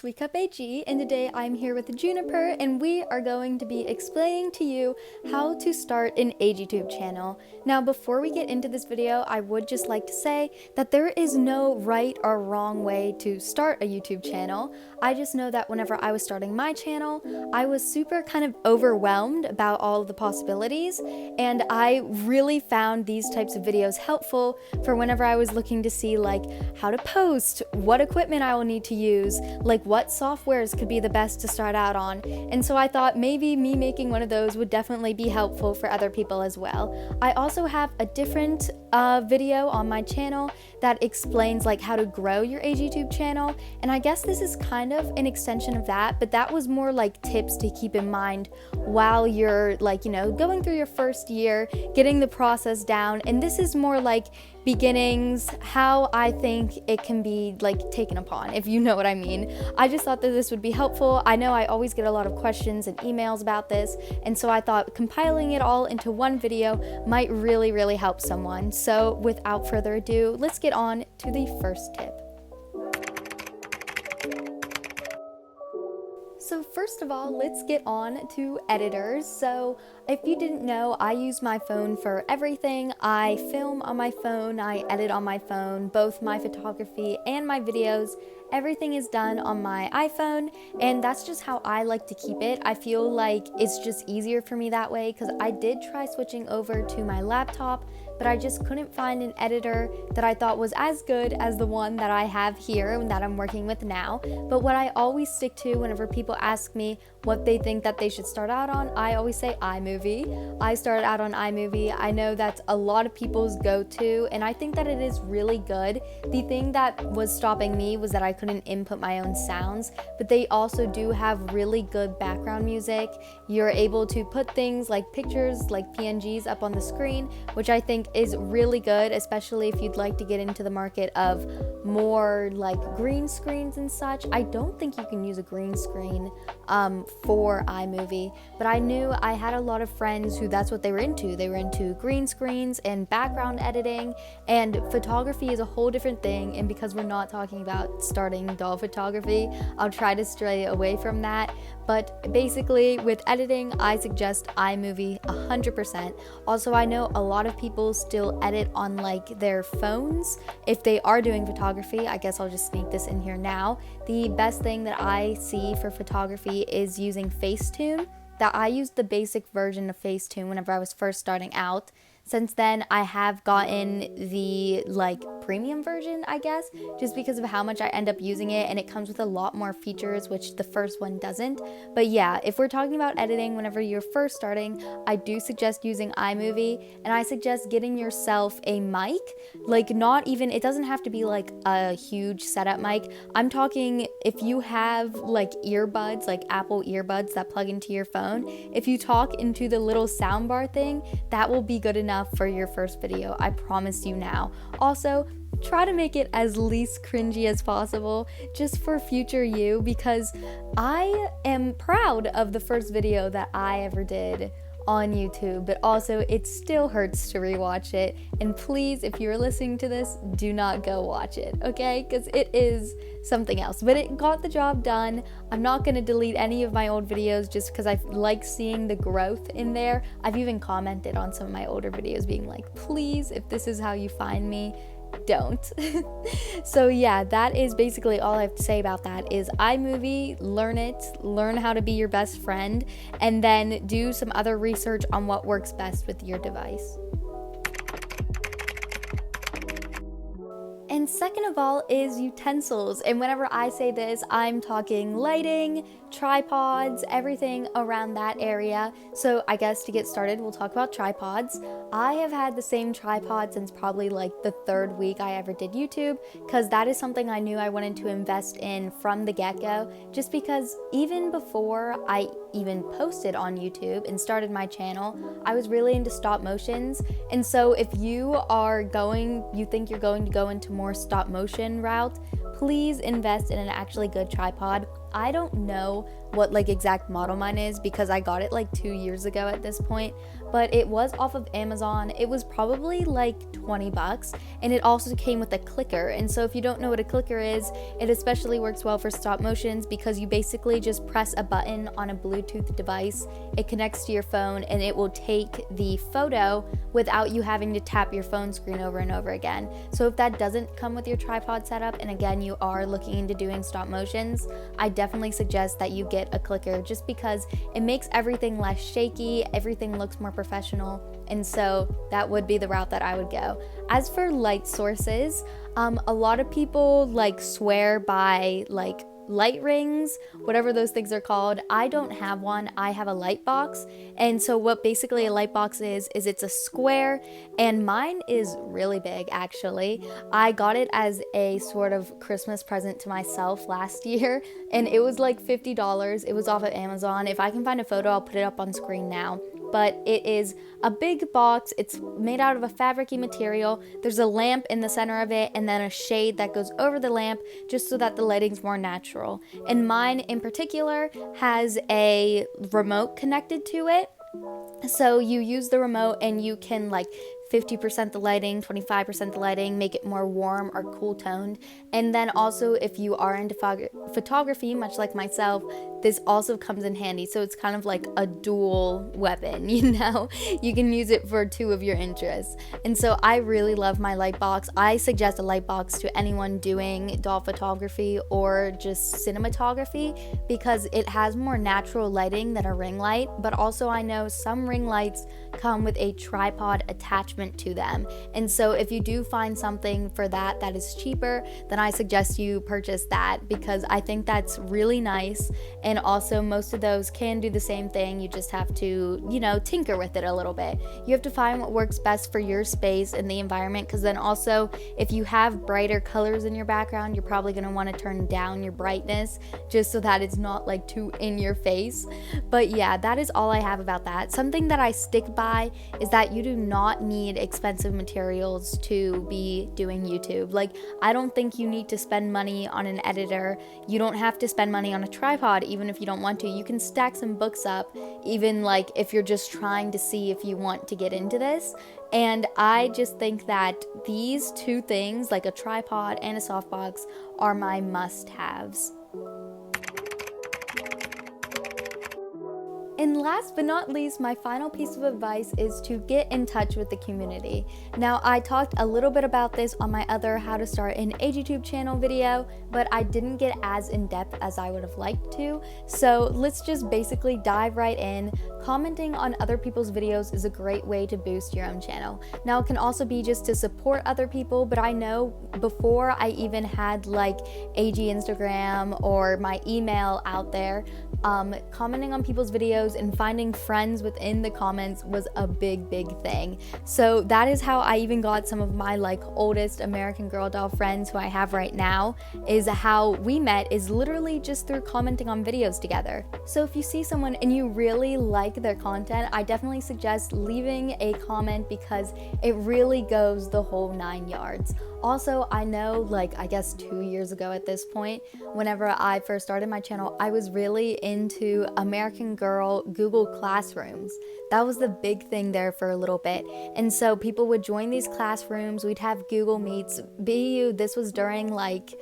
Sweet Cup AG, and today I'm here with Juniper, and we are going to be explaining to you how to start an AGTube channel. Now, before we get into this video, I would just like to say that there is no right or wrong way to start a YouTube channel. I just know that whenever I was starting my channel, I was super kind of overwhelmed about all of the possibilities, and I really found these types of videos helpful for whenever I was looking to see like how to post, what equipment I will need to use, like what softwares could be the best to start out on. And so I thought maybe me making one of those would definitely be helpful for other people as well. I also have a different video on my channel that explains like how to grow your AGTube channel, and I guess this is kind of an extension of that, but that was more like tips to keep in mind while you're like, you know, going through your first year, getting the process down. And this is more like beginnings, how I think it can be like taken upon, if you know what I mean. I just thought that this would be helpful. I know I always get a lot of questions and emails about this, and so I thought compiling it all into one video might really help someone. So without further ado, let's get on to the first tip. So first of all, let's get on to editors. So if you didn't know, I use my phone for everything. I film on my phone, I edit on my phone, both my photography and my videos. Everything is done on my iPhone, and that's just how I like to keep it. I feel like it's just easier for me that way, because I did try switching over to my laptop, but I just couldn't find an editor that I thought was as good as the one that I have here and that I'm working with now. But what I always stick to whenever people ask me what they think that they should start out on, I always say iMovie. I started out on iMovie. I know that's a lot of people's go-to, and I think that it is really good. The thing that was stopping me was that I couldn't input my own sounds, but they also do have really good background music. You're able to put things like pictures, like PNGs up on the screen, which I think is really good, especially if you'd like to get into the market of more like green screens and such. I don't think you can use a green screen for iMovie, but I knew I had a lot of friends who that's what they were into. They were into green screens and background editing, and photography is a whole different thing. And because we're not talking about starting doll photography, I'll try to stray away from that. But basically with editing, I suggest iMovie 100%. Also, I know a lot of people still edit on like their phones. If they are doing photography, I guess I'll just sneak this in here now. The best thing that I see for photography is using Facetune. That I used the basic version of Facetune whenever I was first starting out. Since then, I have gotten the like premium version, I guess, just because of how much I end up using it, and it comes with a lot more features, which the first one doesn't. But yeah, if we're talking about editing whenever you're first starting, I do suggest using iMovie, and I suggest getting yourself a mic. Like, not even, it doesn't have to be like a huge setup mic. I'm talking if you have like earbuds, like Apple earbuds that plug into your phone, if you talk into the little soundbar thing, that will be good enough for your first video, I promise you now. Also, try to make it as least cringy as possible just for future you, because I am proud of the first video that I ever did on YouTube, but also it still hurts to rewatch it. And please, if you're listening to this, do not go watch it, okay? Because it is something else, but it got the job done. I'm not going to delete any of my old videos just because I like seeing the growth in there. I've even commented on some of my older videos being like, please, if this is how you find me, don't. So yeah, that is basically all I have to say about that. Is iMovie, learn it, learn how to be your best friend, and then do some other research on what works best with your device. And second of all is utensils. And whenever I say this, I'm talking lighting, tripods, everything around that area. So I guess to get started, we'll talk about tripods. I have had the same tripod since probably like the third week I ever did YouTube, because that is something I knew I wanted to invest in from the get-go, just because even before I even posted on YouTube and started my channel, I was really into stop motions. And so if you think you're going to go into more stop motion route, please invest in an actually good tripod. I don't know what like exact model mine is because I got it like 2 years ago at this point, but it was off of Amazon. It was probably like $20, and it also came with a clicker. And so if you don't know what a clicker is, it especially works well for stop motions because you basically just press a button on a Bluetooth device, it connects to your phone, and it will take the photo without you having to tap your phone screen over and over again. So if that doesn't come with your tripod setup, and again you are looking into doing stop motions, I definitely suggest that you get a clicker just because it makes everything less shaky, everything looks more professional, and so that would be the route that I would go. As for light sources, a lot of people like swear by like light rings, whatever those things are called. I don't have one. I have a light box. And so what basically a light box is it's a square, and mine is really big actually. I got it as a sort of Christmas present to myself last year, and it was like $50. It was off of Amazon. If I can find a photo, I'll put it up on screen now. But it is a big box. It's made out of a fabricy material. There's a lamp in the center of it and then a shade that goes over the lamp just so that the lighting's more natural. And mine in particular has a remote connected to it. So you use the remote and you can like 50% the lighting, 25% the lighting, make it more warm or cool toned. And then also if you are into photography, much like myself, this also comes in handy. So it's kind of like a dual weapon, you know? You can use it for two of your interests. And so I really love my light box. I suggest a light box to anyone doing doll photography or just cinematography because it has more natural lighting than a ring light. But also I know some ring lights come with a tripod attachment to them. And so if you do find something for that is cheaper, then I suggest you purchase that because I think that's really nice. And also most of those can do the same thing. You just have to, you know, tinker with it a little bit. You have to find what works best for your space and the environment, because then also if you have brighter colors in your background, you're probably going to want to turn down your brightness just so that it's not like too in your face. But yeah, that is all I have about that. Something that I stick by is that you do not need expensive materials to be doing YouTube. Like, I don't think you need to spend money on an editor. You don't have to spend money on a tripod even if you don't want to. You can stack some books up, even like if you're just trying to see if you want to get into this. And I just think that these two things, like a tripod and a softbox, are my must-haves. And last but not least, my final piece of advice is to get in touch with the community. Now, I talked a little bit about this on my other How to Start an AGTube channel video, but I didn't get as in-depth as I would have liked to. So let's just basically dive right in. Commenting on other people's videos is a great way to boost your own channel. Now, it can also be just to support other people, but I know before I even had like AG Instagram or my email out there, commenting on people's videos and finding friends within the comments was a big thing. So that is how I even got some of my like oldest American Girl doll friends who I have right now. Is how we met is literally just through commenting on videos together. So if you see someone and you really like their content, I definitely suggest leaving a comment because it really goes the whole 9 yards. Also, I know, like, I guess 2 years ago at this point, whenever I first started my channel, I was really into American Girl Google Classrooms. That was the big thing there for a little bit. And so people would join these classrooms, we'd have Google Meets. This was during like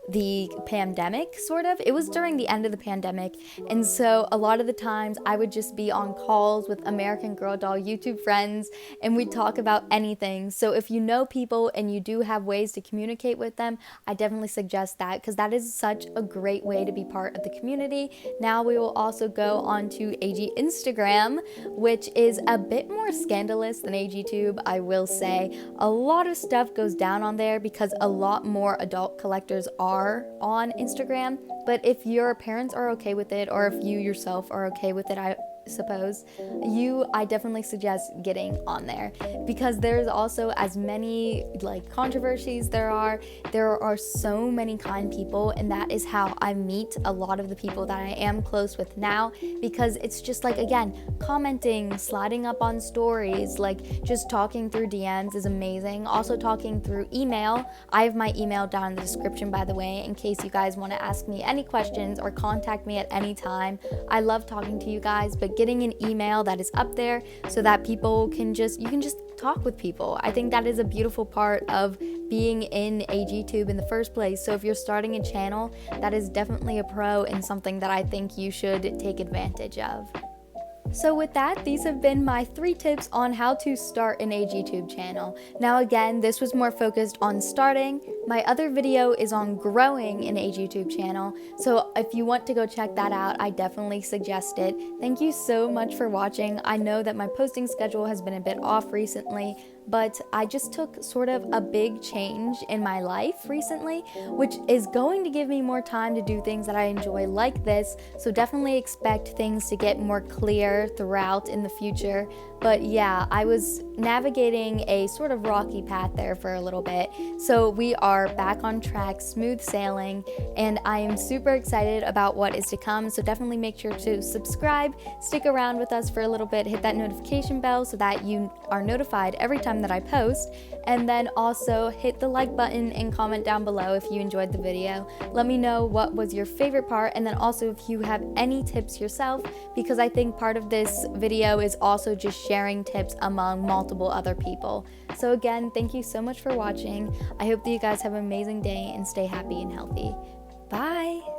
the pandemic, sort of. It was during the end of the pandemic, and so a lot of the times I would just be on calls with American Girl doll YouTube friends and we'd talk about anything. So if you know people and you do have ways to communicate with them, I definitely suggest that because that is such a great way to be part of the community. Now we will also go on to AG Instagram, which is a bit more scandalous than AGTube, I will say. A lot of stuff goes down on there because a lot more adult collectors are on Instagram, but if your parents are okay with it or if you yourself are okay with it, I suppose, I definitely suggest getting on there, because there's also as many like controversies there are so many kind people, and that is how I meet a lot of the people that I am close with now, because it's just like, again, commenting, sliding up on stories, like just talking through DMs is amazing. Also talking through email. I have my email down in the description, by the way, in case you guys want to ask me any questions or contact me at any time. I love talking to you guys, but getting an email that is up there so that you can just talk with people. I think that is a beautiful part of being in AGTube in the first place. So if you're starting a channel, that is definitely a pro and something that I think you should take advantage of. So with that, these have been my 3 tips on how to start an AGTube channel. Now again, this was more focused on starting. My other video is on growing an AGTube channel, so if you want to go check that out, I definitely suggest it. Thank you so much for watching. I know that my posting schedule has been a bit off recently, but I just took sort of a big change in my life recently, which is going to give me more time to do things that I enjoy like this, so definitely expect things to get more clear throughout in the future. But yeah, I was navigating a sort of rocky path there for a little bit, so we are back on track, smooth sailing, and I am super excited about what is to come. So definitely make sure to subscribe, stick around with us for a little bit, hit that notification bell so that you are notified every time that I post, and then also hit the like button and comment down below if you enjoyed the video. Let me know what was your favorite part, and then also if you have any tips yourself, because I think part of this video is also just sharing tips among multiple other people. So again, thank you so much for watching. I hope that you guys have an amazing day and stay happy and healthy. Bye!